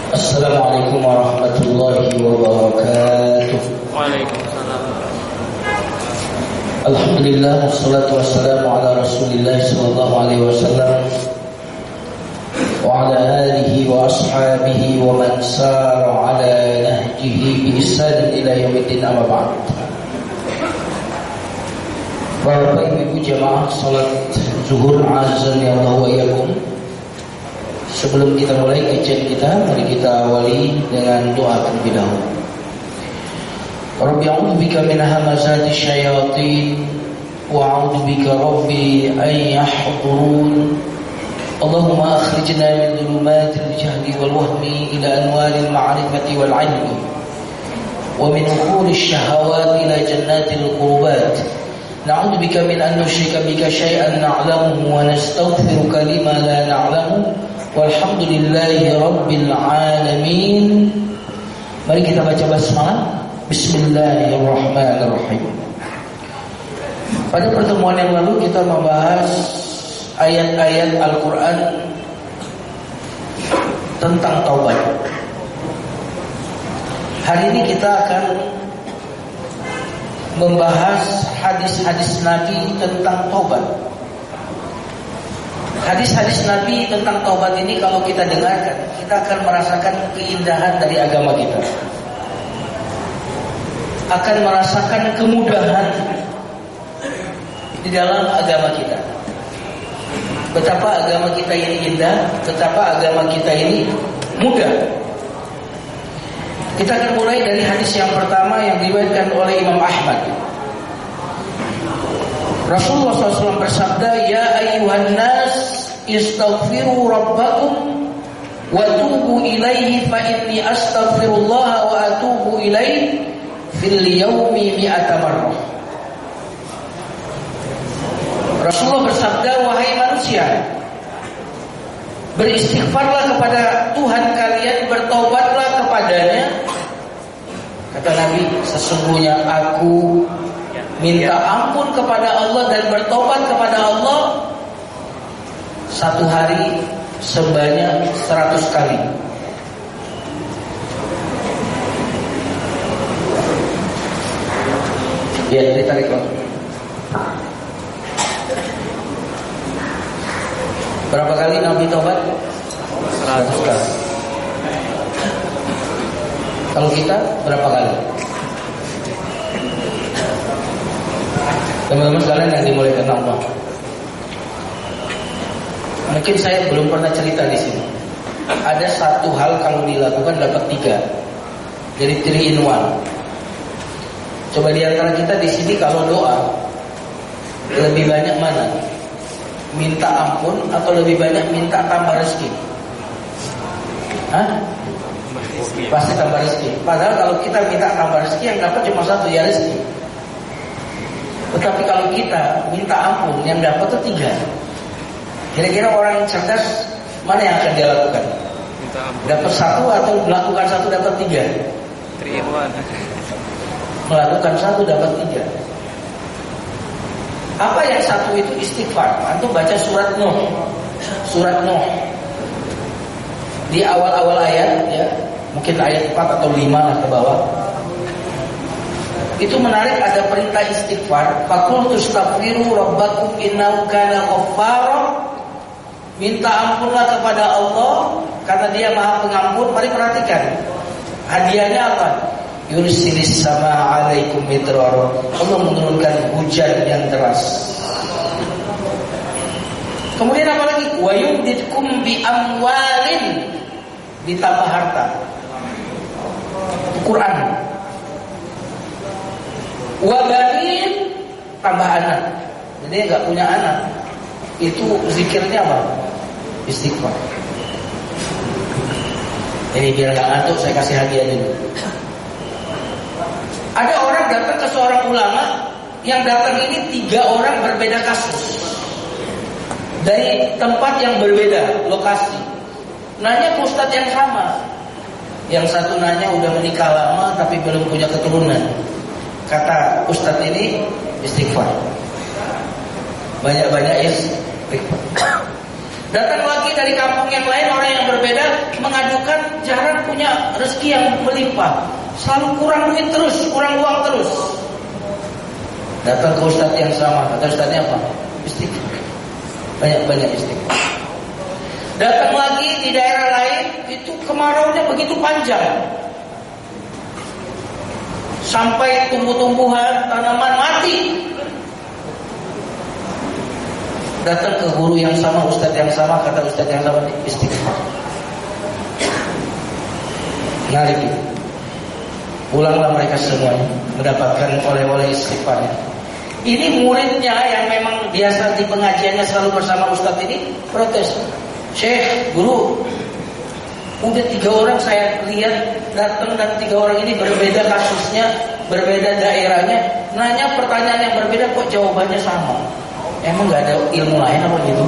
Assalamualaikum warahmatullahi wabarakatuh. Waalaikumsalam. Alhamdulillah, wassalatu wassalamu ala Rasulillah sallallahu alaihi wasallam wa ala alihi wa ashabihi wa man sara ala nahjihi bi ihsan ila yaumiddin, amma ba'd. Bapak Ibu jamaah salat zuhur azan ya Allah wa iyyakum. Sebelum kita mulai kajian kita, mari kita awali dengan doa terlebih dahulu. Rabbi a'udzu bika min hamazati syayatin wa a'udzu bika rabbi an yahdurun. Allahumma akhrijna min dhulumatil jahli wal wahmi ila anwaril ma'rifati wal 'ilmi wa min ukhurish shahawati ila jannatil qurbat. Na'udzu bika min an nusyrika bika syai'an na'lamuhu wa nastaghfiruka lima la na'lamu. Walhamdulillahi Rabbil Alamin. Mari kita baca basmalah. Bismillahirrahmanirrahim. Pada pertemuan yang lalu kita membahas ayat-ayat Al-Quran tentang taubat. Hari ini kita akan membahas hadis-hadis Nabi tentang taubat. Hadis-hadis Nabi tentang taubat ini kalau kita dengarkan, kita akan merasakan keindahan dari agama kita, akan merasakan kemudahan di dalam agama kita. Betapa agama kita ini indah, betapa agama kita ini mudah. Kita akan mulai dari hadis yang pertama yang diriwayatkan oleh Imam Ahmad. Rasulullah SAW bersabda, Ya ayyuhan nas, istaghfiru rabbakum wa tubu ilaihi fa inni astaghfirullah wa atubu ilaihi fil yawmi mi'ata marrah. Rasulullah bersabda, wahai manusia, beristighfarlah kepada Tuhan kalian, bertaubatlah kepadanya. Kata Nabi, sesungguhnya aku minta ampun kepada Allah dan bertobat kepada Allah satu hari sebanyak 100 kali. Ya, ditarik lagi. Berapa kali Nabi tobat? 100 kali. Kalau kita berapa kali? Teman-teman sekalian yang dimuliakan Allah, mungkin saya belum pernah cerita di sini. Ada satu hal kalau dilakukan dapat 3, jadi 3 in 1. Coba di antara kita di sini kalau doa lebih banyak mana? Minta ampun atau lebih banyak minta tambah rezeki? Hah? Pasti tambah rezeki. Padahal kalau kita minta tambah rezeki yang dapat cuma 1, ya rezeki. Tetapi kalau kita minta ampun, yang dapat itu 3. Kira-kira orang yang cerdas mana yang akan dia lakukan? Dapat 1 atau melakukan 1 dapat 3? 3 in 1. Melakukan 1 dapat 3. Apa yang 1 itu? Istighfar. Antum baca surat Nuh. Surat Nuh. Di awal-awal ayat, ya, mungkin ayat 4 atau 5 lah ke bawah. Itu menarik, ada perintah istighfar. Faqul tastaghfiru rabbakum innahu kana ghaffara. Minta ampunlah kepada Allah karena Dia Maha Pengampun. Mari perhatikan. Hadiahnya apa? Yursilis sama alaikum midrara. Allah menurunkan hujan yang deras. Kemudian apa lagi? Wa yumditkum bi amwalin, ditambah harta. Quran. Wabanin, tambah anak. Jadi nggak punya anak, itu zikirnya apa? Istighfar. Jadi biar nggak ngantuk, saya kasih hadiah dulu. Ada orang datang ke seorang ulama, yang datang ini 3 orang berbeda kasus, dari tempat yang berbeda, lokasi. Nanya ke ustadz yang sama. Yang satu nanya udah menikah lama tapi belum punya keturunan. Kata ustadz ini, istighfar. Banyak-banyak istighfar. Datang lagi dari kampung yang lain, orang yang berbeda, mengadukan jarang rezeki yang melimpah, selalu kurang duit terus, kurang uang terus. Datang ke ustadz yang sama, kata ustadznya apa? Istighfar. Banyak-banyak istighfar. Datang lagi di daerah lain, itu kemaraunya begitu panjang, sampai tumbuh-tumbuhan, tanaman mati. Datang ke guru yang sama, ustadz yang sama, kata ustadz yang sama, istighfar. Narik. Pulanglah mereka semuanya mendapatkan oleh-oleh istighfar. Ini muridnya yang memang biasa di pengajiannya selalu bersama ustadz ini protes. Syekh, guru, udah 3 orang saya lihat datang dan 3 orang ini berbeda kasusnya, berbeda daerahnya, nanya pertanyaan yang berbeda kok jawabannya sama. Emang gak ada ilmu lain apa gitu?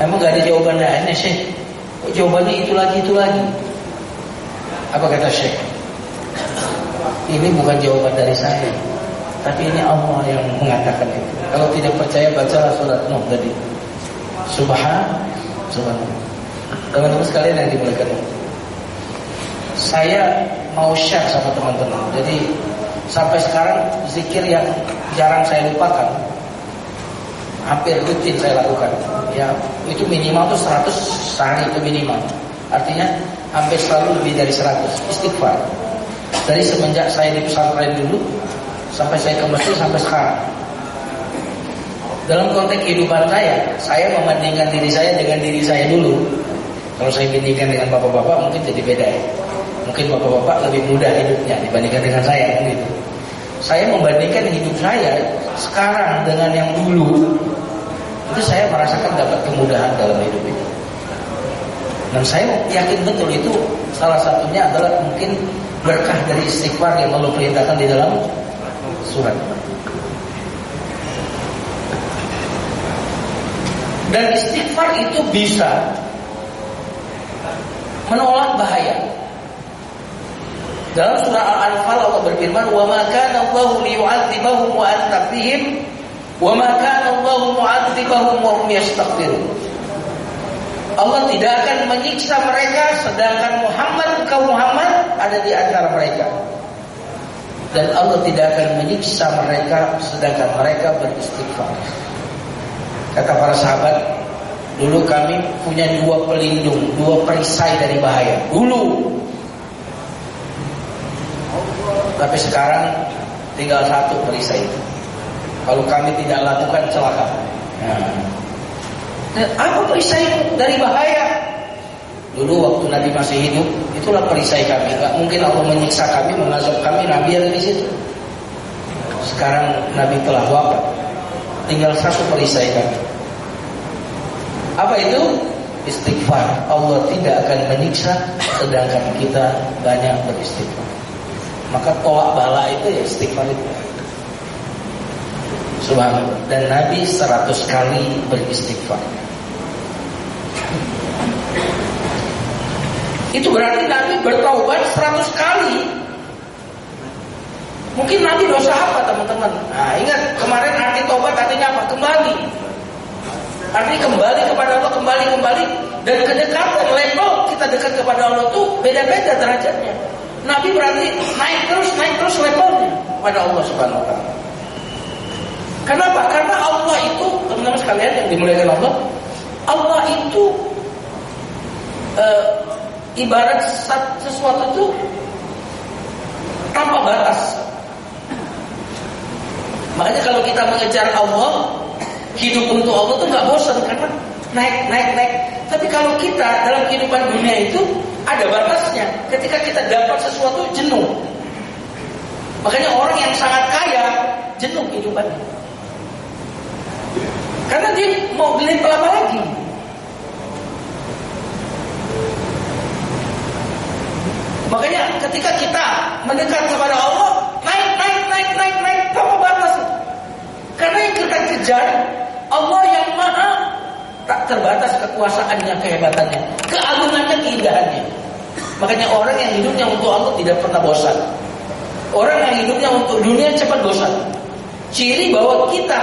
Emang gak ada jawaban lainnya Syekh? Kok jawabannya itu lagi? Apa kata Syekh? Ini bukan jawaban dari saya, tapi ini Allah yang mengatakan itu. Kalau tidak percaya bacalah surat Nuh tadi. Subhanallah. Teman-teman sekalian yang dimuliakan, saya mau share sama teman-teman. Jadi sampai sekarang zikir yang jarang saya lupakan, hampir rutin saya lakukan. Ya, itu minimal tuh 100 sehari itu minimal. Artinya hampir selalu lebih dari 100 istighfar. Dari semenjak saya di pesantren dulu sampai saya ke Mesir sampai sekarang. Dalam konteks kehidupan saya membandingkan diri saya dengan diri saya dulu. Kalau saya bandingkan dengan bapak-bapak mungkin jadi beda ya. Mungkin bapak-bapak lebih mudah hidupnya dibandingkan dengan saya gitu. Saya membandingkan hidup saya sekarang dengan yang dulu. Itu saya merasakan dapat kemudahan dalam hidup itu. Dan saya yakin betul itu salah satunya adalah mungkin berkah dari istighfar yang Allah perintahkan di dalam surat. Dan istighfar itu bisa menolak bahaya. Dalam surah Al-Anfal Allah berfirman, "Wa ma kana Allahu liyu'adzibahum wa anta fihim, wa ma kana Allahu mu'adzibahum wa hum yastaghfirun." Allah tidak akan menyiksa mereka sedangkan engkau Muhammad ada di antara mereka. Dan Allah tidak akan menyiksa mereka sedangkan mereka beristighfar. Kata para sahabat, dulu kami punya 2 pelindung, 2 perisai dari bahaya. Dulu. Tapi sekarang tinggal 1 perisai itu. Kalau kami tidak lakukan celaka. Apa perisai dari bahaya? Dulu waktu Nabi masih hidup, itulah perisai kami. Gak mungkin Allah menyiksa kami, mengazab kami, Nabi ada di situ. Sekarang Nabi telah wafat, tinggal 1 perisai kami. Apa itu? Istighfar. Allah tidak akan menyiksa sedangkan kita banyak beristighfar. Maka tolak bala itu ya istighfar itu. Subhanallah. Dan Nabi 100 kali beristighfar. Itu berarti Nabi bertaubat 100 kali. Mungkin Nabi dosa apa teman-teman? Nah, ingat kemarin arti taubat artinya apa? Kembali. Artinya kembali kepada Allah, kembali. Dan kedekatan level kita dekat kepada Allah itu beda-beda derajatnya. Nabi berarti naik terus levelnya pada Allah Subhanahu wa taala. Kenapa? Karena Allah itu, teman-teman sekalian yang dimuliakan Allah, Allah itu ibarat sesuatu itu tanpa batas. Makanya kalau kita mengejar Allah, hidup untuk Allah itu nggak bosan karena naik. Tapi kalau kita dalam kehidupan dunia itu ada batasnya. Ketika kita dapat sesuatu jenuh. Makanya orang yang sangat kaya jenuh kehidupannya. Karena dia mau beli apa lagi. Makanya ketika kita mendekat kepada Allah, naik tanpa batas. Karena yang kita kejar Allah yang maha tak terbatas kekuasaannya, kehebatannya, keagungannya, keindahannya. Makanya orang yang hidupnya untuk Allah tidak pernah bosan. Orang yang hidupnya untuk dunia cepat bosan. Ciri bahwa kita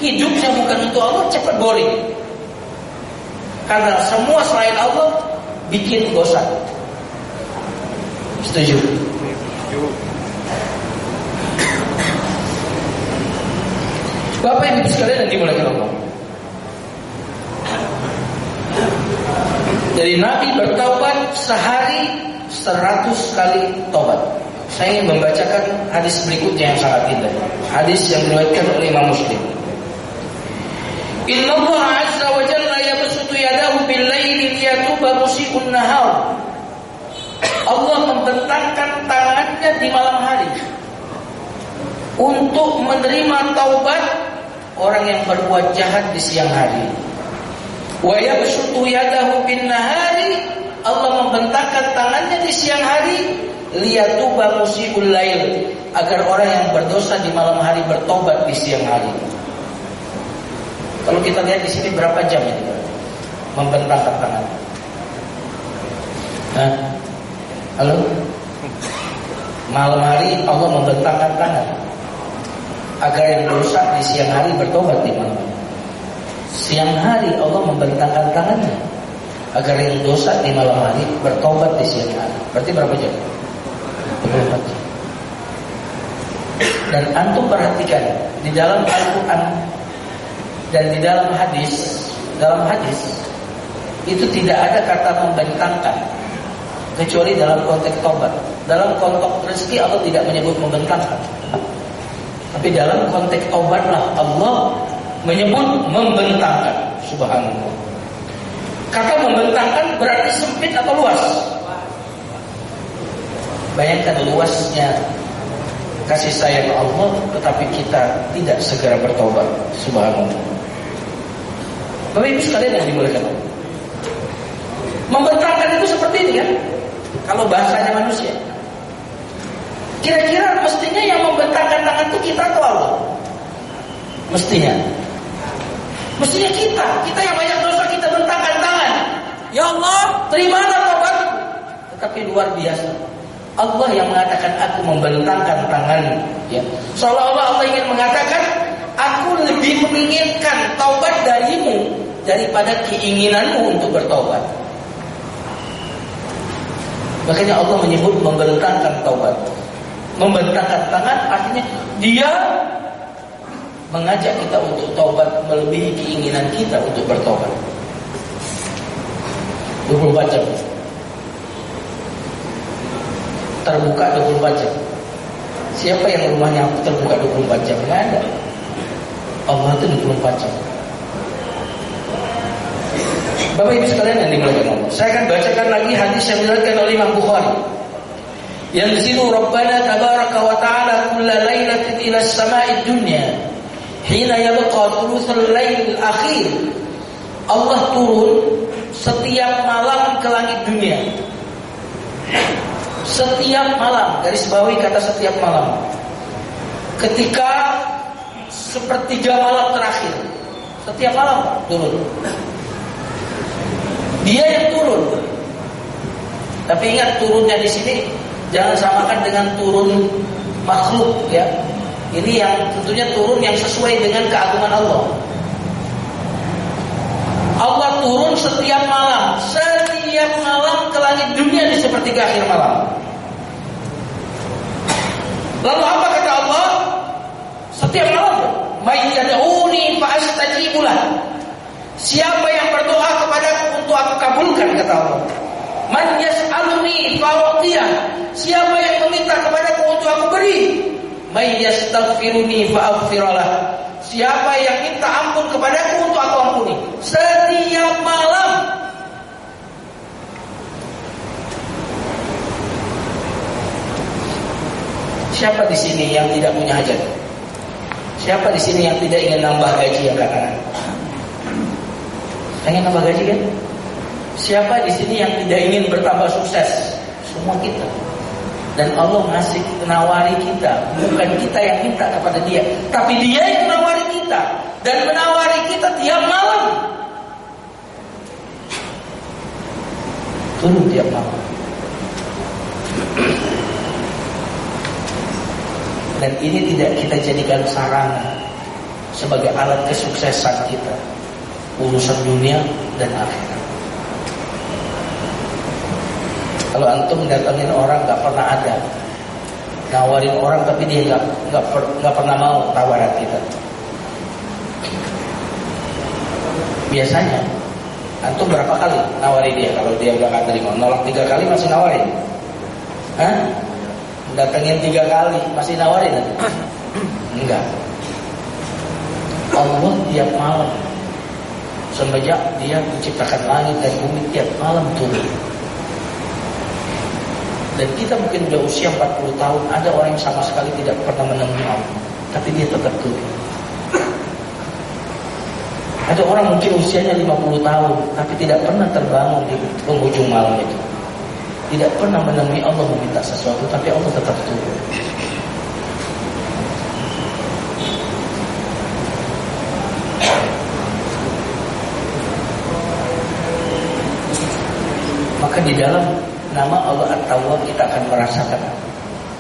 hidupnya bukan untuk Allah cepat boring. Karena semua selain Allah bikin bosan. Setuju? Bapak Ibu sekalian yang dimuliakan Allah. Dari Nabi bertaubat sehari 100 kali taubat. Saya ingin membacakan hadis berikutnya yang sangat indah. Hadis yang diriwayatkan oleh Imam Muslim. Inna Allah azza wa jalla yabsutu yadahu bil laili liyatuba musii'un nahar. Allah membentangkan tangannya di malam hari untuk menerima taubat orang yang berbuat jahat di siang hari. Wa yabsutu yadahu bin nahari, Allah membentangkan tangannya di siang hari liyatuba musii'ul lail, agar orang yang berdosa di malam hari bertobat di siang hari. Kalau kita lihat di sini berapa jam ini membentangkan tangan? Hah? Halo? Malam hari Allah membentangkan tangan agar yang dosa di siang hari bertobat di malam hari. Siang hari Allah membentangkan tangannya agar yang dosa di malam hari bertobat di siang hari. Berarti berapa jam? 24 jam. Dan antum perhatikan di dalam Al-Quran dan di dalam hadis itu tidak ada kata membentangkan kecuali dalam konteks tobat. Dalam konteks rezeki Allah tidak menyebut membentangkan, tapi dalam konteks tobatlah Allah menyebut membentangkan. Subhanallah. Kata membentangkan berarti sempit atau luas. Bayangkan luasnya kasih sayang Allah, tetapi kita tidak segera bertobat. Subhanallah. Bapak Ibu sekalian yang dimuliakan Allah, membentangkan itu seperti ini kan? Kalau bahasanya manusia, kira-kira mestinya yang membentangkan tangan itu kita atau Allah? Mestinya kita yang banyak dosa, kita bentangkan tangan. Ya Allah, terimalah taubat. Tetapi luar biasa, Allah yang mengatakan aku membentangkan tangan, ya. Seolah-olah Allah ingin mengatakan aku lebih menginginkan taubat darimu daripada keinginanmu untuk bertaubat. Makanya Allah menyebut membentangkan taubat. Membentangkan tangan artinya Dia mengajak kita untuk taubat melebihi keinginan kita untuk bertaubat. 24 jam terbuka 24 jam. Siapa yang rumahnya terbuka 24 jam? Nggak ada. Allah itu 24 jam. Bapak Ibu sekalian yang dimuliakan Allah, saya akan bacakan lagi hadis yang diriwayatkan oleh Imam Bukhari. Yang di situ Rabbana tabaraka wa ta'ala kulla lailatin ila as-sama'id dunya hina yabqa thuluthul lail akhir. Allah turun setiap malam ke langit dunia. Setiap malam, garis bawahi kata setiap malam. Ketika sepertiga malam terakhir, setiap malam turun. Dia yang turun. Tapi ingat, turunnya di sini jangan samakan dengan turun makhluk, ya. Ini yang tentunya turun yang sesuai dengan keagungan Allah. Allah turun setiap malam ke langit dunia di sepertiga akhir malam. Lalu apa kata Allah? Setiap malam, "May yad'uni fa astajibu lahu." Siapa yang berdoa kepadaku untuk aku kabulkan, kata Allah. "Man yas'aluni fa u'tiyah." Siapa yang meminta kepadaku untuk aku beri. "May yastaghfiruni fa aghfir lahu." Siapa yang minta ampun kepadaku untuk aku ampuni. Setiap malam. Siapa di sini yang tidak punya hajat? Siapa di sini yang tidak ingin nambah gaji, yang katakan? Ingin nambah gaji kan? Siapa di sini yang tidak ingin bertambah sukses? Semua kita. Dan Allah ngasih, menawari kita. Bukan kita yang minta kepada Dia, tapi Dia yang menawari kita. Dan menawari kita tiap malam. Turun tiap malam. Dan ini tidak kita jadikan sarana sebagai alat kesuksesan kita, urusan dunia dan akhirat. Kalau antum datangin orang nggak pernah ada, nawarin orang tapi dia nggak pernah mau tawaran kita. Biasanya antum berapa kali nawarin dia? Kalau dia udah nggak terima, nolak 3 kali masih nawarin? Hah? Datengin 3 kali masih nawarin? Enggak. Allah tiap malam semenjak dia menciptakan langit dan bumi tiap malam turun. Dan kita mungkin udah usia 40 tahun, ada orang yang sama sekali tidak pernah menemui Allah, tapi dia tetap turun. Ada orang mungkin usianya 50 tahun, tapi tidak pernah terbangun di penghujung malam itu. Tidak pernah menemui Allah meminta sesuatu, tapi Allah tetap turun. Maka di dalam nama Allah At-Tawwab kita akan merasakan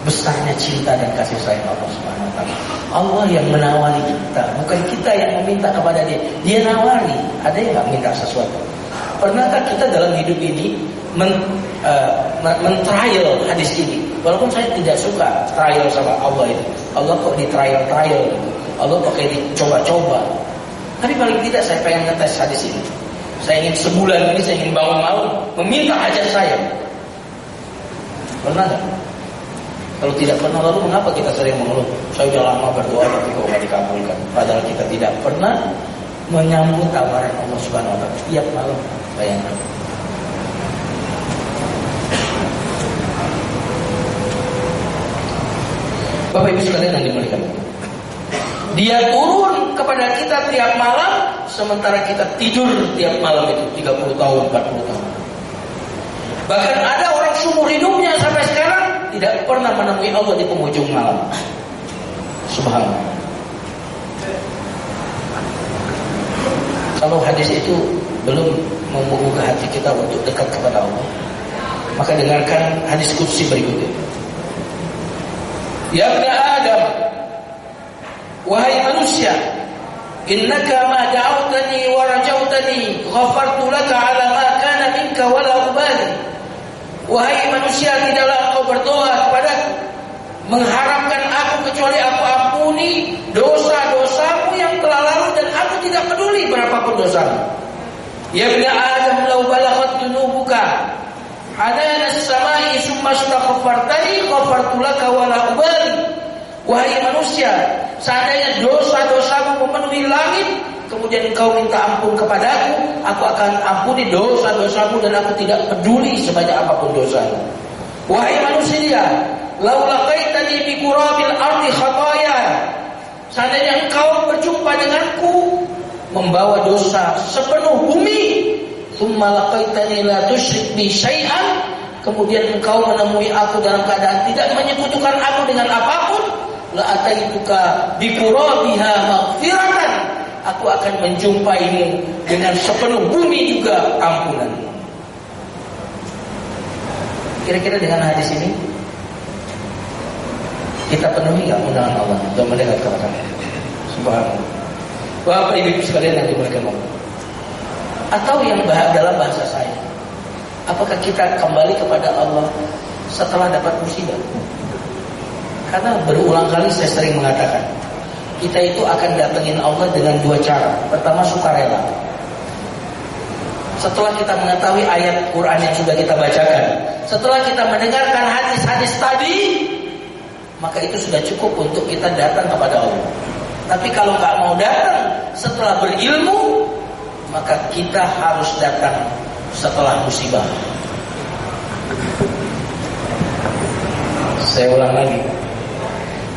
besarnya cinta dan kasih sayang Allah Subhanahu wa taala. Allah yang menawari kita, bukan kita yang meminta kepada dia. Dia nawari. Ada yang enggak minta sesuatu? Pernahkah kita dalam hidup ini men-trial hadis ini? Walaupun saya tidak suka trial sama Allah itu. Allah kok di trial gitu. Allah kok kayak dicoba-coba. Tapi paling tidak saya pengen ngetes hadis ini. Saya ingin sebulan ini saya ingin bangun malam meminta hajat saya. Pernah nggak? Kalau tidak pernah, lalu mengapa kita sering mengeluh? Saya sudah lama berdoa tapi kok nggak dikabulkan. Padahal kita tidak pernah menyambut tawaran Allah Subhanahu wa taala tiap malam. Bayangkan. Bapak Ibu sekalian yang dimuliakan, dia turun kepada kita tiap malam, sementara kita tidur tiap malam itu 30 tahun, 40 tahun. Bahkan ada orang seumur hidupnya sampai sekarang tidak pernah menemui Allah di penghujung malam. Subhanallah. Kalau hadis itu belum membuka hati kita untuk dekat kepada Allah, maka dengarkan hadis qudsi berikut ini. Ya ibn Adam, wahai manusia, innaka ma da'awtani wa rajautani ghafartu laka ala ma kana minka wa la ubali. Wahai manusia, tidaklah engkau berdoa kepadaku mengharapkan aku kecuali aku ampuni dosa-dosamu yang telah lalu, dan aku tidak peduli berapapun dosamu. Ya ibn Adam, law balaghat dunubuka adana as-samai summa astaghfartani ghafartu laka wa la ubali. Wahai manusia, seandainya dosa-dosamu memenuhi langit, kemudian engkau minta ampun kepadaku, aku akan ampuni dosa-dosamu dan aku tidak peduli sebanyak apapun dosamu. Wahai manusia, lau laqaitani bi qurabil ardi khataya, seandainya engkau berjumpa denganku membawa dosa sepenuh bumi, tsumma laqaitani la tusyrik bi syai'an, kemudian engkau menemui aku dalam keadaan tidak menyekutukan aku dengan apapun, la ataituka bi qurabiha maghfiratan, aku akan menjumpaimu dengan sepenuh bumi juga ampunan. Kira-kira dengan hadis ini kita penuhi nggak undangan Allah untuk mendekat kepada Allah? Subhanallah. Bapak Ibu sekalian yang dimuliakan Allah. Atau yang dalam bahasa saya, apakah kita kembali kepada Allah setelah dapat musibah? Karena berulang kali saya sering mengatakan, kita itu akan datengin Allah dengan 2 cara. Pertama, sukarela. Setelah kita mengetahui ayat Quran yang sudah kita bacakan, setelah kita mendengarkan hadis-hadis tadi, maka itu sudah cukup untuk kita datang kepada Allah. Tapi kalau nggak mau datang setelah berilmu, maka kita harus datang setelah musibah. Saya ulang lagi,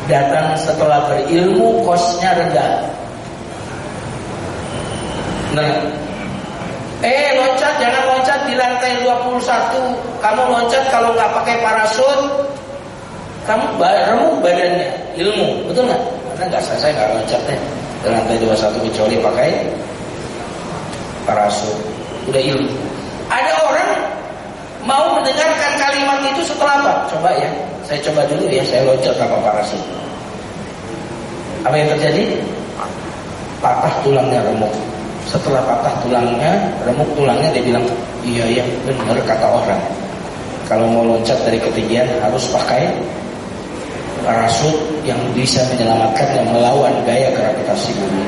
datang setelah berilmu, kosnya rendah. Nah, loncat, jangan loncat di lantai 21. Kamu loncat kalau nggak pakai parasut, kamu remuk badannya. Ilmu, betul nggak? Karena saya nggak loncat deh di lantai 21 kecuali pakai parasut. Udah ilmu. Ada orang mau mendengarkan kalimat itu setelah apa? Coba ya, saya coba dulu ya, saya loncat tanpa parasut. Apa yang terjadi? Patah tulangnya, remuk. Setelah patah tulangnya, remuk tulangnya, dia bilang, iya benar kata orang. Kalau mau loncat dari ketinggian harus pakai parasut yang bisa menyelamatkan yang melawan gaya gravitasi bumi.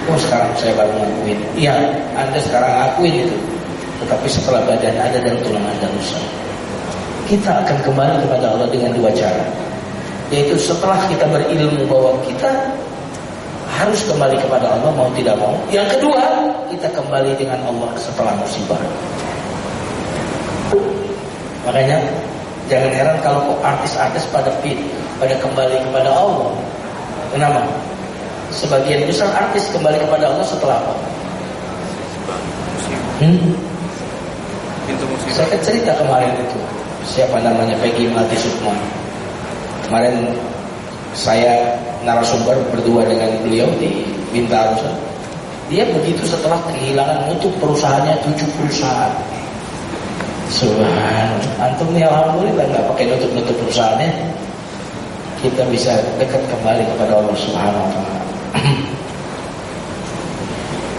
Oh, sekarang saya baru ngakuin. Iya, Anda sekarang ngakuin itu. Tetapi setelah badan ada dan tulang Anda rusak, kita akan kembali kepada Allah dengan dua cara. Yaitu setelah kita berilmu bahwa kita harus kembali kepada Allah mau tidak mau. Yang kedua, kita kembali dengan Allah setelah musibah. Makanya jangan heran kalau artis-artis pada kembali kepada Allah. Kenapa? Sebagian besar artis kembali kepada Allah setelah apa? Saya kan cerita kemarin itu. Siapa namanya, Peggy Melati Sukma. Kemarin saya narasumber berdua dengan beliau di Bintaro. Dia begitu setelah kehilangan mutu perusahaannya 7 perusahaan. Subhanallah. Antum nih alhamdulillah nggak pakai nutup perusahaannya. Kita bisa dekat kembali kepada Allah Subhanahu wa taala.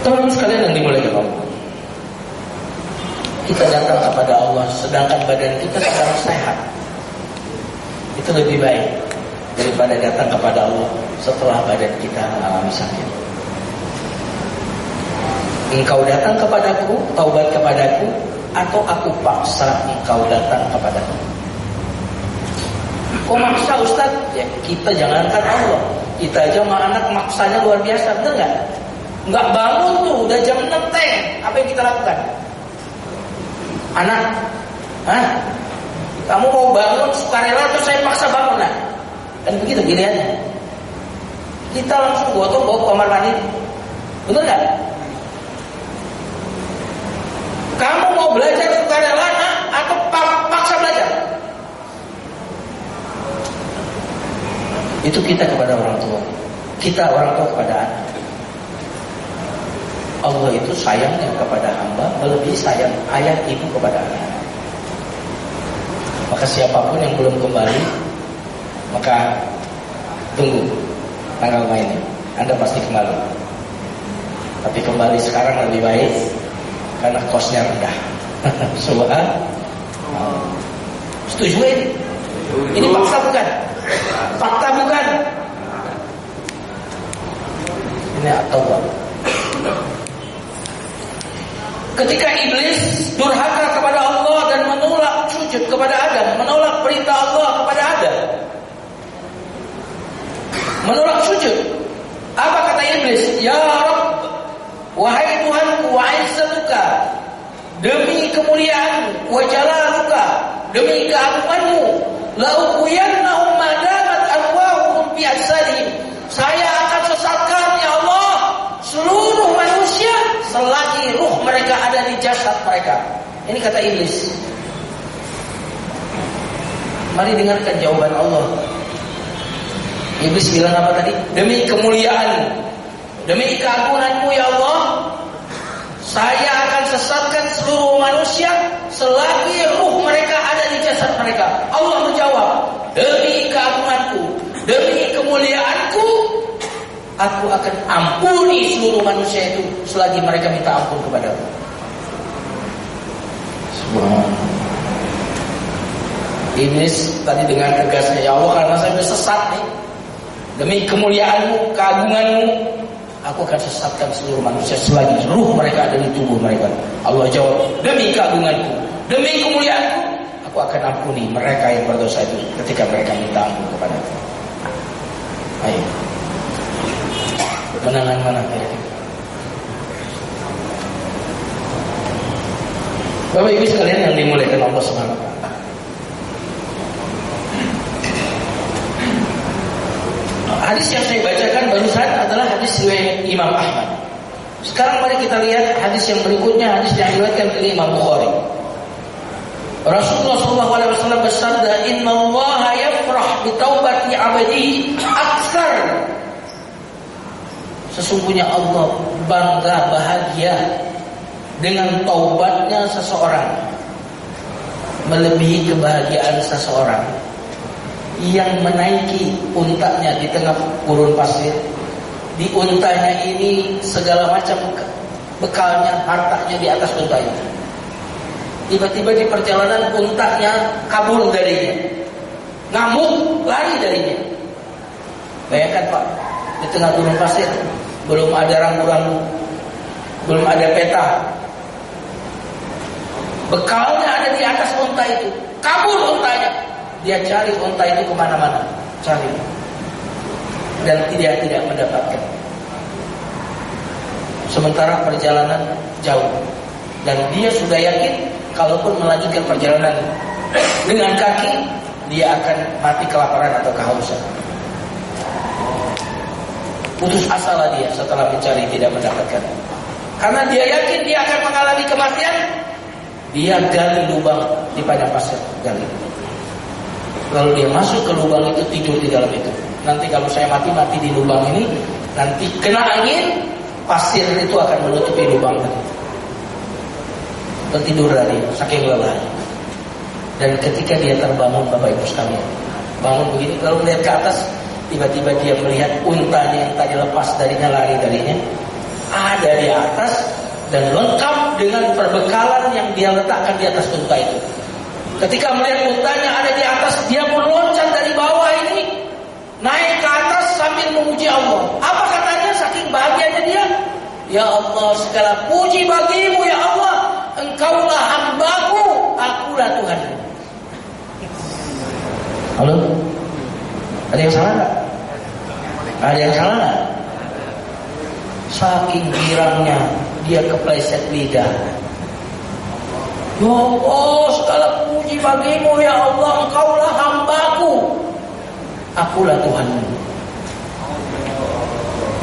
Teman-teman sekalian yang dimuliakan Allah, kita datang kepada Allah sedangkan badan kita sedang sehat. Itu lebih baik daripada datang kepada Allah setelah badan kita mengalami sakit. Engkau datang kepadaku, taubat kepadaku, atau aku paksa engkau datang kepadaku. Kok maksa Ustaz? Ya kita jangankan Allah, kita aja sama anak maksanya luar biasa, bener gak? Nggak bangun tuh, udah jam 6 teng. Apa yang kita lakukan? Anak, kamu mau bangun sukarela atau saya paksa bangun? Nah, kan begitu pilihannya. Kita langsung gotong bawa ke kamar mandi, bener gak? Kamu mau belajar sukarela atau paksa belajar? Itu kita kepada orang tua. Kita orang tua kepada anak. Allah itu sayangnya kepada hamba melebihi sayang ayah ibu kepada anak. Maka siapapun yang belum kembali, maka tunggu tanggal mainnya. Anda pasti kembali. Tapi kembali sekarang lebih baik karena kosnya rendah. Subhanallah. Setuju ini? Ini paksa bukan? Fakta bukan? Ini atau ketika iblis durhaka kepada Allah dan menolak sujud kepada Adam, menolak perintah Allah kepada Adam, menolak sujud, apa kata iblis? Ya Rabb, wahai Tuhanku, wa izzatuka, demi kemuliaanmu, wa jalaluka, demi keagunganmu, la uqiyannahum madamat arwahuhum fi ajsadihim, saya akan sesatkan ya Allah seluruh manusia selagi ruh mereka ada di jasad mereka. Ini kata iblis. Mari dengarkan jawaban Allah. Iblis bilang apa tadi? Demi kemuliaan, demi keagunganmu ya Allah, saya akan sesatkan seluruh manusia selagi ruh mereka ada di jasad mereka. Allah menjawab, demi keagunganku, demi kemuliaanku, aku akan ampuni seluruh manusia itu selagi mereka minta ampun kepadaku. Subhanallah. Iblis tadi dengan tegasnya, ya Allah karena saya sesat nih, demi kemuliaanmu, keagunganmu, aku akan sesatkan seluruh manusia selagi ruh mereka ada di tubuh mereka. Allah jawab, demi keagunganku, demi kemuliaanku, aku akan ampuni mereka yang berdosa itu ketika mereka minta ampun kepadaku. Ayo, menangan mana kira-kira? Bapak Ibu sekalian yang dimuliakan Allah Subhanahu wa taala. Hadis yang saya bacakan barusan adalah hadis riwayat Imam Ahmad. Sekarang mari kita lihat hadis yang berikutnya, hadis yang diriwayatkan oleh Imam Bukhari. Rasulullah SAW bersabda, Inna Allah yafrah bitaubati abadihi aksar. Sesungguhnya Allah bangga bahagia dengan taubatnya seseorang melebihi kebahagiaan seseorang yang menaiki untanya di tengah gurun pasir. Di untanya ini segala macam bekalnya, hartanya di atas unta itu. Tiba-tiba di perjalanan untanya kabur darinya, ngamuk lari darinya. Bayangkan Pak, di tengah gunung pasir, belum ada rambu-rambu, belum ada peta, bekalnya ada di atas unta itu, kabur untanya. Dia cari unta itu kemana-mana, cari, dan dia tidak mendapatkan. Sementara perjalanan jauh, dan dia sudah yakin kalaupun melanjutkan perjalanan dengan kaki, dia akan mati kelaparan atau kehausan. Putus asalah dia setelah mencari tidak mendapatkan. Karena dia yakin dia akan mengalami kematian, dia gali lubang di padang pasir, gali. Lalu dia masuk ke lubang itu, tidur di dalam itu. Nanti kalau saya mati di lubang ini, nanti kena angin, pasir itu akan menutupi lubang tadi. Tertidur dari saking lelah. Dan ketika dia terbangun, Bapak Ibu sekalian, bangun begini, lalu lihat ke atas, tiba-tiba dia melihat untanya yang tadi lepas darinya, lari darinya, ada di atas dan lengkap dengan perbekalan yang dia letakkan di atas unta itu. Ketika melihat untanya ada di atas, dia pun loncat dari bawah ini, naik ke atas sambil memuji Allah. Apa katanya? Saking bahagianya dia, ya Allah, segala puji bagimu ya Allah, Engkaulah hambaku, akulah Tuhanmu. Halo? Ada yang salah nggak? Ada yang salah nggak? Saking girangnya dia kepleset lidah. Ya Allah, segala puji bagimu ya Allah, Engkaulah hambaku, akulah Tuhanmu.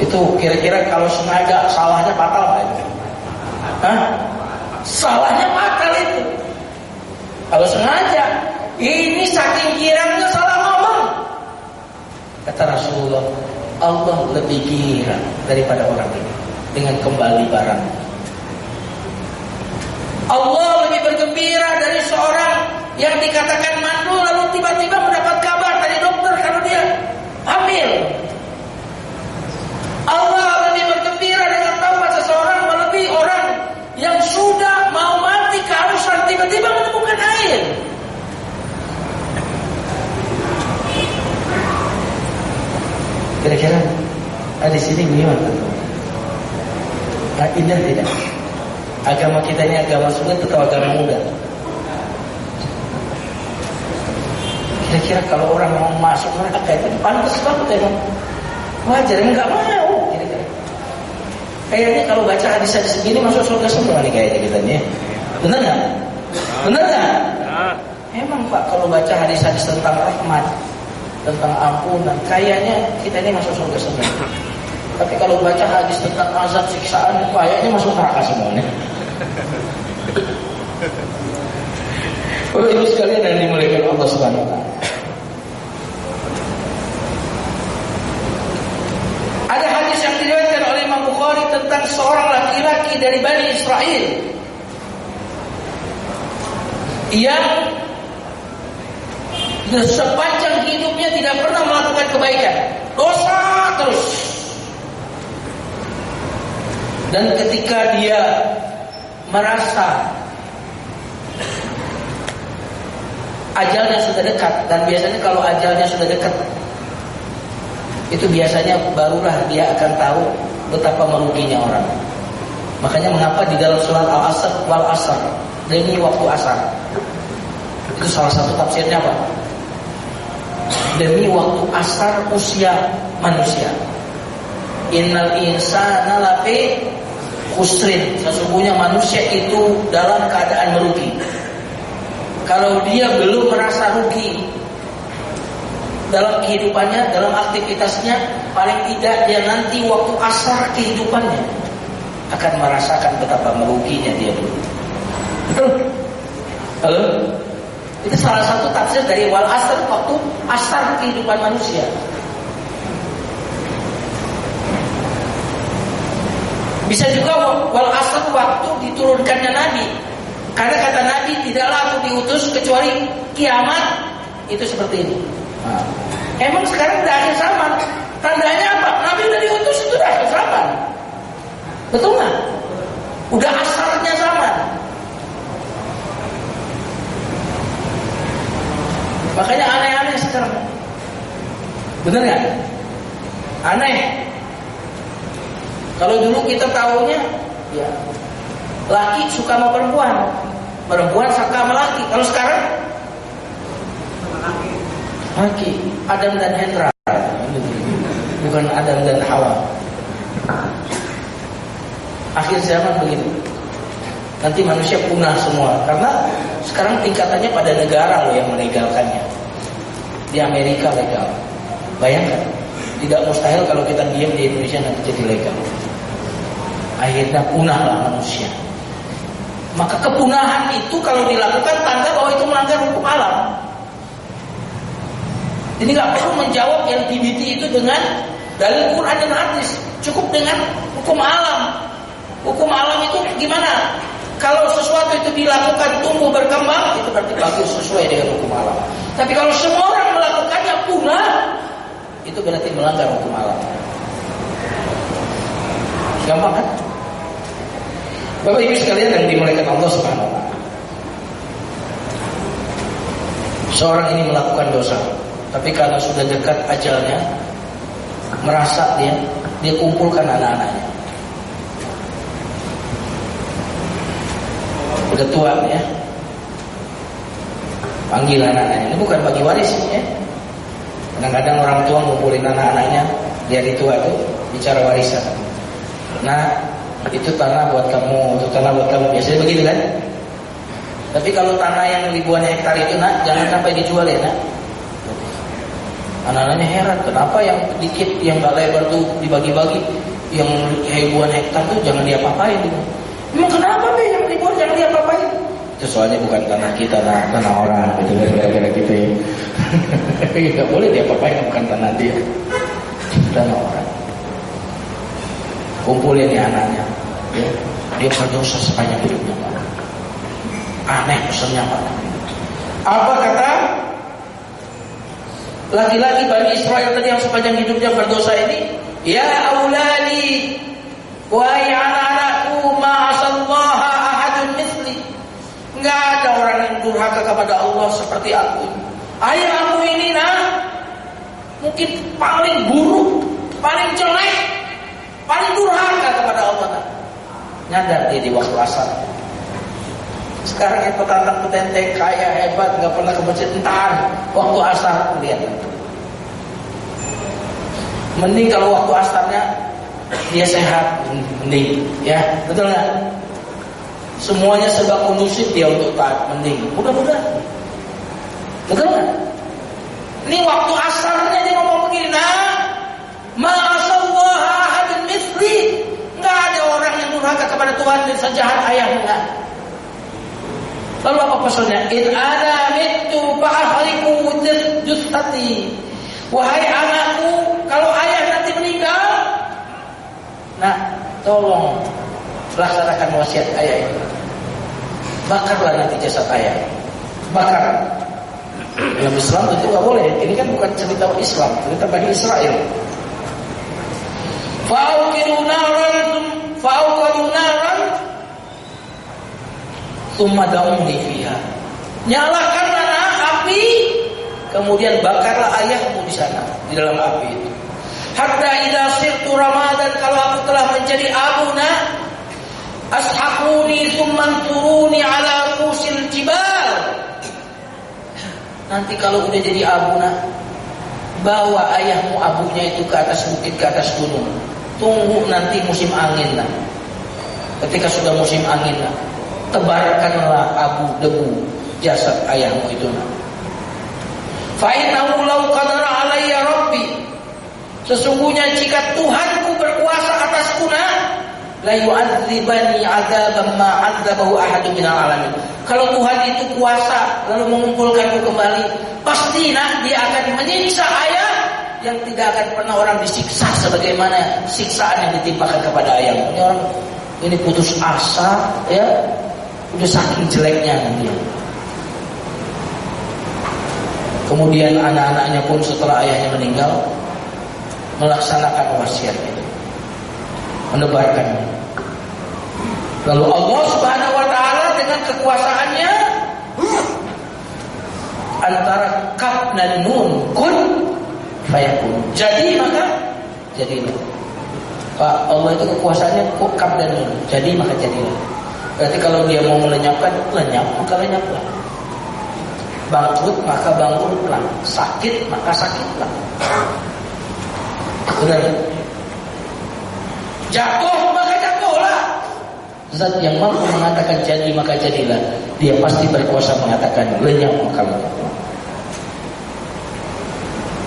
Itu kira-kira kalau sengaja salahnya fatal nggak itu? Hah? Salahnya fatal itu. Kalau sengaja, ini saking girangnya salah ngomong. Kata Rasulullah, Allah lebih girang daripada orang ini dengan kembali barang. Allah lebih bergembira dari seorang yang dikatakan mandul lalu tiba-tiba mendapat kabar dari dokter kalau dia hamil. Allah lebih bergembira dengan taubat seseorang melebihi orang yang sudah mau mati kehausan tiba-tiba menemukan air. Kira-kira di sini gimana? Nah, indah tidak? Agama kita ini agama sunnah atau agama muda? Kira-kira kalau orang mau masuk neraka itu pantas banget ya, wajar enggak mau? Kira-kira. Kayaknya kalau baca hadis-hadis begini masuk surga semua nih kayaknya kita nih. Benar nggak? Benar nggak? Emang Pak kalau baca hadis-hadis tentang rahmat, tentang ampunan, kayaknya kita ini masuk surga semua. Tapi kalau baca hadis tentang azab siksaan, kayaknya masuk neraka semuanya. Bapak Ibu sekalian yang dimuliakan Allah Subhanahu wa taala. Ada hadis yang diriwayatkan oleh Imam Bukhari tentang seorang laki-laki dari Bani Israel yang sepanjang hidupnya tidak pernah melakukan kebaikan, dosa terus. Dan ketika dia merasa ajalnya sudah dekat, dan biasanya kalau ajalnya sudah dekat, itu biasanya barulah dia akan tahu betapa meruginya orang. Makanya mengapa di dalam surat Al-Asr wal Asr, demi waktu asar, itu salah satu tafsirnya apa? Demi waktu asar usia manusia. Innal insana lafi khusrin, sesungguhnya manusia itu dalam keadaan merugi. Kalau dia belum merasa rugi dalam kehidupannya, dalam aktivitasnya, paling tidak dia nanti waktu asar kehidupannya akan merasakan betapa meruginya dia dulu. Betul? Halo? Itu salah satu tafsir dari wal asr, waktu asar kehidupan manusia. Bisa juga wal asr, waktu diturunkannya Nabi. Karena kata Nabi, tidaklah aku diutus kecuali kiamat itu seperti ini. Nah, emang sekarang udah akhir zaman. Tandanya apa? Nabi udah diutus itu udah akhir zaman. Betul nggak? Udah asarnya zaman. Makanya aneh-aneh sekarang. Bener nggak? Aneh. Kalau dulu kita tahunya, ya laki suka sama perempuan, perempuan suka sama laki. Kalau sekarang, laki, Adam dan Hendra, bukan Adam dan Hawa. Akhir zaman begitu. Nanti manusia punah semua, karena sekarang tingkatannya pada negara loh yang melegalkannya. Di Amerika legal. Bayangkan, tidak mustahil kalau kita diam di Indonesia nanti jadi legal. Akhirnya punahlah manusia. Maka kepunahan itu kalau dilakukan tanda bahwa itu melanggar hukum alam. Jadi nggak perlu menjawab LGBT itu dengan dalil Quran dan hadis, cukup dengan hukum alam. Hukum alam itu gimana? Kalau sesuatu itu dilakukan tumbuh berkembang, itu berarti bagus sesuai dengan hukum alam. Tapi kalau semua orang melakukannya punah, itu berarti melanggar hukum alam. Gampang kan? Bapak Ibu sekalian yang dimuliakan Allah Subhanahu wa taala. Seorang ini melakukan dosa, tapi karena sudah dekat ajalnya, merasa dia kumpulkan anak-anaknya. Udah tua ya, panggil anak-anaknya. Ini bukan bagi waris ya. Kadang-kadang orang tua ngumpulin anak-anaknya di hari tua itu bicara warisan. Nah, itu tanah buat kamu, itu tanah buat kamu. Biasanya begitu kan? Tapi kalau tanah yang ribuan hektar itu, nak, jangan sampai dijual ya, nak. Anak-anaknya heran, kenapa yang sedikit, yang gak lebar tuh dibagi-bagi, yang ribuan hektar tuh jangan diapa-apain gitu. Emang kenapa be yang ribuan jangan diapa-apain? Itu soalnya bukan tanah kita, tanah orang, gitu kira-kira gitu ya. Gak boleh diapa-apain, bukan tanah dia, tanah orang. Kumpulin ya anaknya, ya. Dia berdosa sepanjang hidupnya, Pak. Aneh pesannya, Pak. Apa kata laki-laki Bani Israel tadi yang sepanjang hidupnya berdosa ini? Ya auladi, wahai anak-anakku, ma'asallaha ahadun misli. Enggak ada orang yang durhaka kepada Allah seperti aku. Ayah aku ini mungkin paling buruk, paling jelek, paling durhaka kepada Allah. Nyadar dia di waktu asar. Sekarang yang petantang-petenteng kaya hebat, nggak pernah ke masjid, entar waktu asar lihat. Mending kalau waktu asarnya dia sehat, mending, ya betul nggak? Semuanya serba kondusif dia untuk taat, mending. Mudah-mudahan, betul nggak? Ini waktu asarnya dia ngomong begini, ma'asallah ahadun misli. Nggak ada orang yang durhaka kepada Tuhan dan sejahat ayahnya. Lalu apa pesannya? In ana mittu fa'ahriku jussati. Wahai anakku, kalau ayah nanti meninggal, tolong laksanakan wasiat ayah itu. Bakarlah nanti jasad ayah. Bakar. Dalam Islam itu nggak boleh. Ini kan bukan cerita Islam, cerita Bani Israel. Fa'uqidu naran tsumma da'uni fiha. Nyalakanlah api, kemudian bakarlah ayahmu di sana, di dalam api itu. Hatta idza sirtu ramadan, kalau aku telah menjadi abuna, ashaquni tsumma turuni ala rusil jibal. Nanti kalau udah jadi abuna, bawa ayahmu abunya itu ke atas bukit, ke atas gunung. Tunggu nanti musim angin lah. Ketika sudah musim angin lah, tebarkanlah abu debu jasad ayahmu itu. Fa innahu law qadara alayya rabbi, sesungguhnya jika Tuhanku berkuasa atasku, la yu'adzibani 'adzaban ma 'adzabahu ahadun minal alamin. Kalau Tuhan itu kuasa lalu mengumpulkanku kembali, pasti dia akan menyiksa ayah yang tidak akan pernah orang disiksa sebagaimana siksaan yang ditimpakan kepada ayah. Ini orang ini putus asa, ya, udah saking jeleknya dia. Kemudian anak-anaknya pun setelah ayahnya meninggal melaksanakan wasiat itu, menebarkannya. Lalu Allah Subhanahu wa taala dengan kekuasaannya antara kaf dan nun, kun fayakun. Jadi maka jadilah. Pak Allah itu kekuasaannya kaf dan nun. Jadi maka jadilah. Berarti kalau dia mau melenyapkan, lenyap, maka lenyaplah. Bangkrut maka bangkrutlah. Sakit maka sakitlah. Benar. Jatuh maka jatuhlah. Zat yang mampu mengatakan jadi maka jadilah, dia pasti berkuasa mengatakan lenyap maka lenyaplah.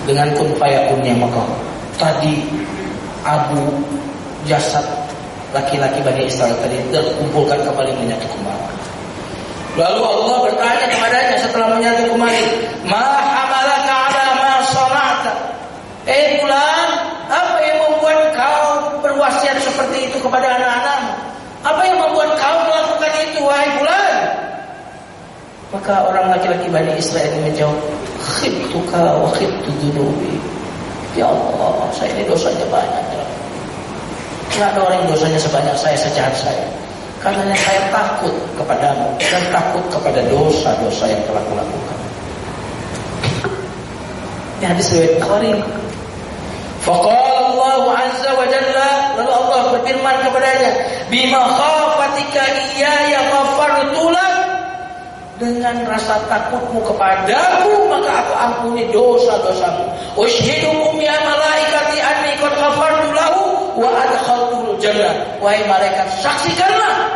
Dengan kun fayakunnya maka tadi abu jasad laki-laki Bani Israel tadi terkumpulkan kembali menyatu kembali. Lalu Allah bertanya kepadanya setelah menyatu kembali, ma hamalaka ala ma salata? Fulan, apa yang membuat kau berwasiat seperti itu kepada anak-anakmu? Apa yang membuat kau melakukan itu, wahai fulan? Maka orang laki-laki Bani Israel menjawab, khibtuka wa khibtu dunubi. Ya Allah, saya ini dosanya banyak. Tidak ada orang yang dosanya sebanyak saya, sejahat saya. Karena saya takut kepadamu dan takut kepada dosa-dosa yang telah kulakukan. Ini hadis riwayat Bukhari. Faqala Allah azza wa jalla, lalu Allah berfirman kepadanya, bima khafatika iyaya ghafartu lak, dengan rasa takutmu kepadaku maka aku ampuni dosa-dosamu. Ushidukum ya malaikati anni qad ghafartu lahu wa adkhaltul jannah. Wahai malaikat, saksikanlah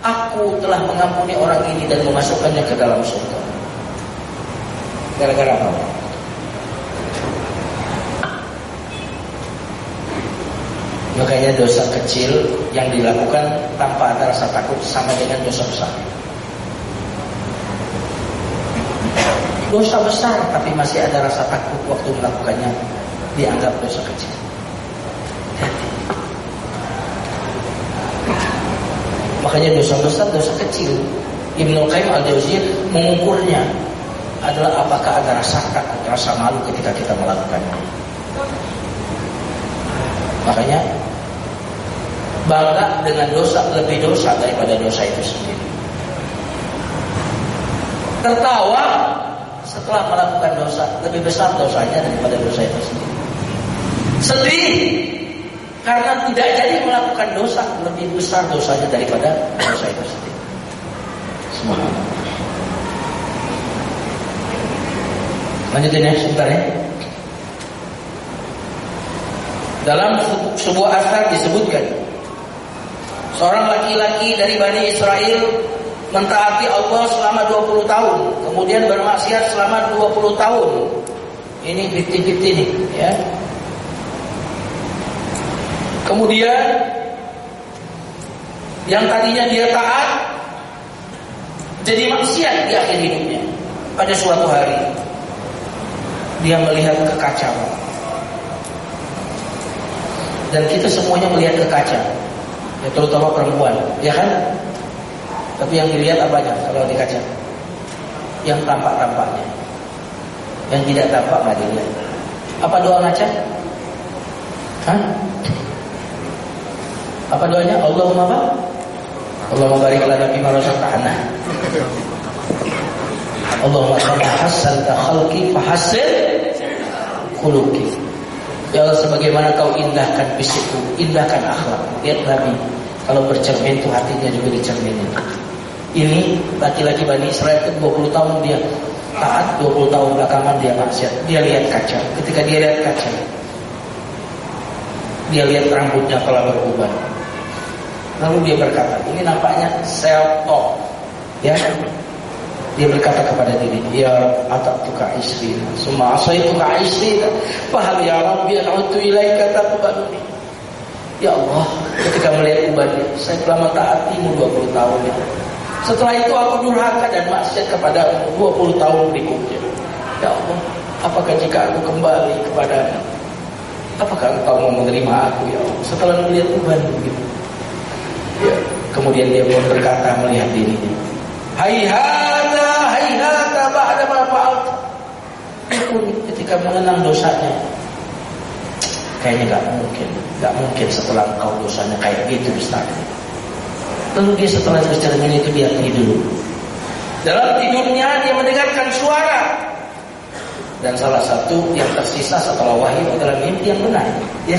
aku telah mengampuni orang ini dan memasukkannya ke dalam surga. Gara-gara apa? Makanya dosa kecil yang dilakukan tanpa ada rasa takut sama dengan dosa besar. Dosa besar tapi masih ada rasa takut waktu melakukannya dianggap dosa kecil. Makanya dosa besar, dosa kecil, Ibnu Qayyim al-Jauziyah mengukurnya adalah apakah ada rasa takut, rasa malu ketika kita melakukannya. Makanya bangga dengan dosa lebih dosa daripada dosa itu sendiri. Tertawa setelah melakukan dosa lebih besar dosanya daripada dosa itu sendiri. Sedih karena tidak jadi melakukan dosa lebih besar dosanya daripada dosa itu sendiri. Semoga. Lanjutin ya sebentar ya. Dalam sebuah asar disebutkan seorang laki-laki dari Bani Israel mentaati Allah selama 20 tahun, kemudian bermaksiat selama 20 tahun. Ini 50-50 nih, ya. Kemudian yang tadinya dia taat jadi maksiat di akhir hidupnya. Pada suatu hari dia melihat kekacauan. Dan kita semuanya melihat ke kaca, ya, terutama perempuan, ya kan? Tapi yang dilihat apanya kalau di kaca? Yang tampak-tampaknya. Yang tidak tampak nggak dilihat. Apa doa ngaca? Hah? Apa doanya? Allahumma apa? Allahumma barik lana fima razaqtana. Allahumma kama hasanta khalqi fahassin khuluqi. Ya Allah, sebagaimana kau indahkan fisikku, indahkan akhlak. Lihat Nabi, kalau bercermin itu hatinya juga dicerminin. Ini laki-laki Bani Israel itu 20 tahun dia taat, 20 tahun belakangan dia maksiat. Dia lihat kaca. Ketika dia lihat kaca, dia lihat rambutnya telah berubah. Lalu dia berkata, ini nampaknya self-talk, ya. Dia berkata kepada diri, ya atatuka istri, summa asaituka istri, fahal ya Rabbi a'udzu ilaika taqbaluni. Ya Allah, ketika melihat ubatnya, saya telah mentaatimu 20 tahun ya. Setelah itu aku durhaka dan maksiat kepadamu 20 tahun berikutnya. Ya Allah, apakah jika aku kembali kepadamu, apakah engkau mau menerima aku ya Allah? Setelah melihat ubat begitu, ya, kemudian dia pun berkata melihat dirinya, Hayhata ba'da ma fa'altu. Ketika mengenang dosanya, kayaknya gak mungkin setelah engkau dosanya kayak gitu besar. Lalu dia setelah bercermin itu dia tidur. Dalam tidurnya dia mendengarkan suara Dan salah satu yang tersisa setelah wahyu adalah mimpi yang benar. Ya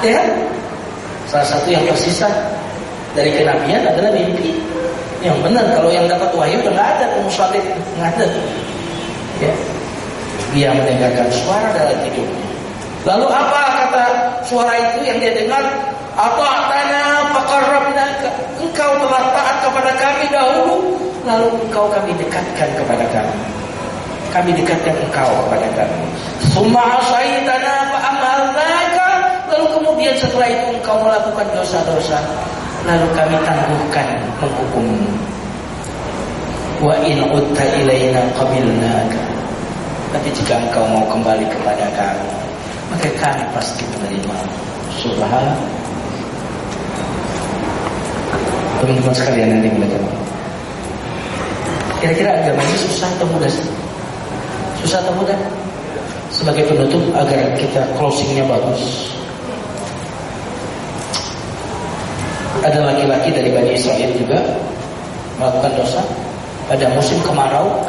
kan? Salah satu yang tersisa dari kenabian adalah mimpi yang benar. Kalau yang dapat wahyu udah nggak ada, musyrik nggak ada. Ya. Dia mendengarkan suara dalam tidurnya. Lalu apa kata suara itu yang dia dengar? Ata'tana faqarrabnaka. Engkau telah taat kepada kami dahulu, lalu engkau kami dekatkan kepada kami. Kami dekatkan engkau kepada kami. Summa asaitana fa amalnaka. Lalu kemudian setelah itu engkau melakukan dosa-dosa, lalu kami tangguhkan menghukummu. Wa in utta ilaina qabilnaka. Tapi jika engkau mau kembali kepada kami, maka kami pasti menerima. Subhanallah. Teman-teman sekalian yang dimuliakan, kira-kira agama ini susah atau mudah? Susah atau mudah? Sebagai penutup agar kita closingnya bagus, ada laki-laki dari Bani Israel juga melakukan dosa pada musim kemarau,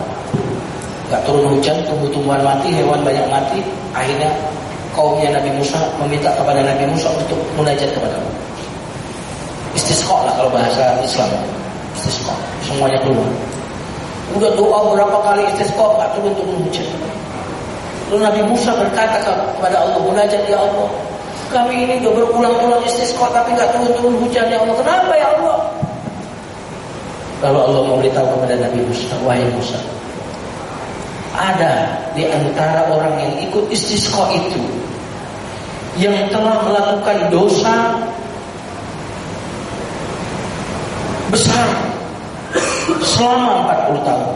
gak turun hujan, tumbuh-tumbuhan mati, hewan banyak mati. Akhirnya kaumnya Nabi Musa meminta kepada Nabi Musa untuk munajat kepada Allah. Istisqa lah kalau bahasa Islam. Istisqa, semuanya keluar. Udah doa berapa kali istisqa, gak turun hujan. Lalu Nabi Musa berkata kepada Allah, munajat, ya Allah, kami ini udah berulang-ulang istisqa tapi gak turun hujan, ya Allah. Kenapa ya Allah? Lalu Allah memberitahu kepada Nabi Musa, wahai Musa, ada di antara orang yang ikut istisqa itu yang telah melakukan dosa besar selama 40 tahun.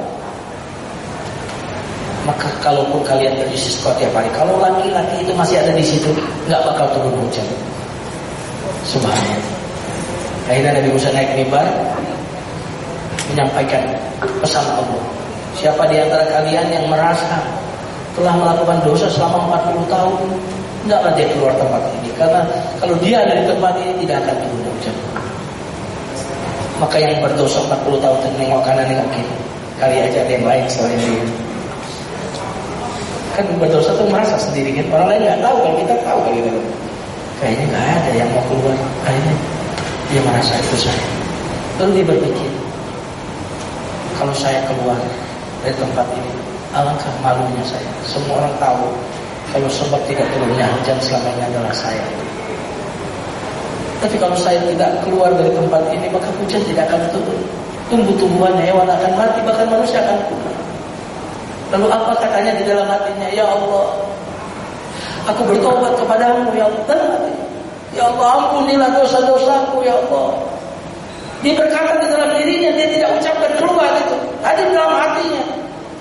Maka kalaupun kalian beristisqa tiap hari, kalau laki-laki itu masih ada di situ, nggak bakal turun hujan. Subhanallah. Akhirnya Nabi Musa naik mimbar menyampaikan pesan Allah. Siapa di antara kalian yang merasa telah melakukan dosa selama 40 tahun, hendaklah dia keluar tempat ini. Karena kalau dia ada di tempat ini tidak akan turun hujan. Maka yang berdosa 40 tahun nengok kanan nengok kiri, kali aja ada yang lain selain dia. Kan berdosa tuh merasa sendiri kan, orang lain nggak tahu, kalau kita tahu kalau kita kayaknya nggak ada yang mau keluar, kayaknya dia merasa itu saya. Lalu dia berpikir, kalau saya keluar dari tempat ini, alangkah malunya saya. Semua orang tahu kalau sebab tidak turunnya hujan selama ini adalah saya. Tapi kalau saya tidak keluar dari tempat ini, maka hujan tidak akan turun. Tumbuh-tumbuhan, hewan akan mati, bahkan manusia akan punah. Lalu apa katanya di dalam hatinya? Ya Allah, aku bertobat kepadamu, ya Allah. Ya Allah, ampunilah dosa-dosaku, ya Allah. Dia berkata di dalam dirinya, dia tidak ucapkan keluar itu. Ada di dalam hatinya.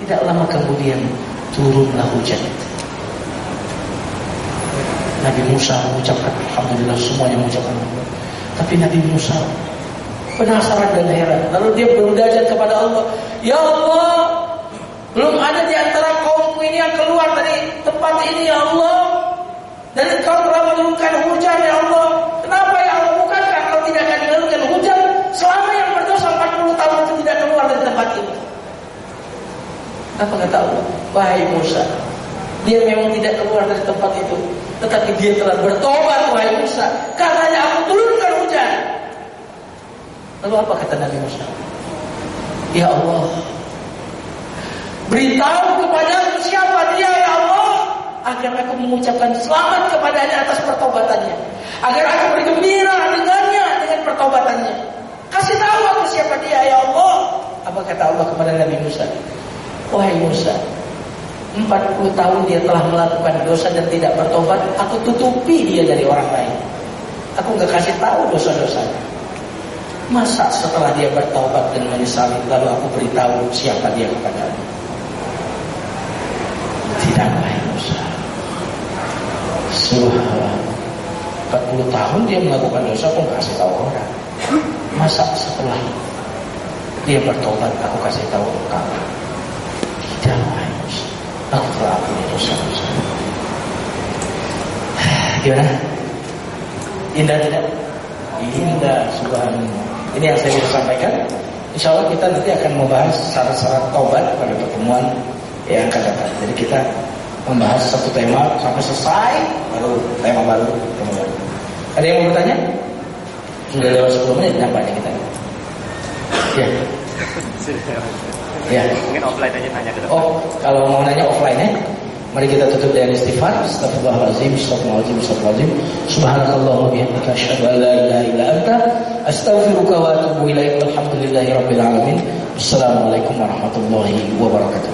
Tidak lama kemudian turunlah hujan itu. Nabi Musa mengucapkan alhamdulillah, semuanya mengucapkan alhamdulillah. Tapi Nabi Musa penasaran dan heran. Lalu dia bermunajat kepada Allah, ya Allah, belum ada di antara kaumku ini yang keluar dari tempat ini, ya Allah. Dan Engkau telah menurunkan hujan, ya Allah. Kenapa ya Allah? Bukankah Engkau tidak akan menurunkan hujan selama yang berdosa 40 tahun itu tidak keluar dari tempat ini? Apa kata Allah? Wahai Musa, dia memang tidak keluar dari tempat itu, tetapi dia telah bertobat, wahai Musa. Karenanya aku turunkan hujan. Lalu apa kata Nabi Musa? Ya Allah, beritahu kepadaku siapa dia, ya Allah, agar aku mengucapkan selamat kepadanya atas pertobatannya, agar aku bergembira dengannya dengan pertobatannya. Kasih tahu aku siapa dia, ya Allah. Apa kata Allah kepada Nabi Musa? Wahai Musa, 40 tahun dia telah melakukan dosa dan tidak bertobat, aku tutupi dia dari orang lain. Aku gak kasih tahu dosa-dosanya. Masa setelah dia bertobat dan menyesali, lalu aku beritahu siapa dia kepadamu? Tidak, wahai Musa. Subhanallah, 40 tahun dia melakukan dosa, aku gak kasih tahu orang. Masa setelah dia bertobat, aku kasih tahu kamu? Tidak, wahai Musa. Aku telah ampuni dosa-dosa. Gimana? Indah tidak? Indah, subhanallah. Ini yang saya bisa sampaikan. Insya Allah kita nanti akan membahas syarat-syarat taubat pada pertemuan yang akan datang. Jadi kita membahas satu tema sampai selesai, baru tema baru. Ada yang mau bertanya? Sudah lewat 10 menit nampaknya kita. Ya. Ya. Mungkin offline aja nanya ke depan. Oh, kalau mau nanya offline ya. Mari kita tutup dengan istighfar. Astagfirullahaladzim, astagfirullahaladzim, astagfirullahaladzim. Subhanakallahumma bihamdika asyhadu an la ilaha illa anta astaghfiruka wa atubu ilaik. Walhamdulillahirabbil alamin. Assalamualaikum warahmatullahi wabarakatuh.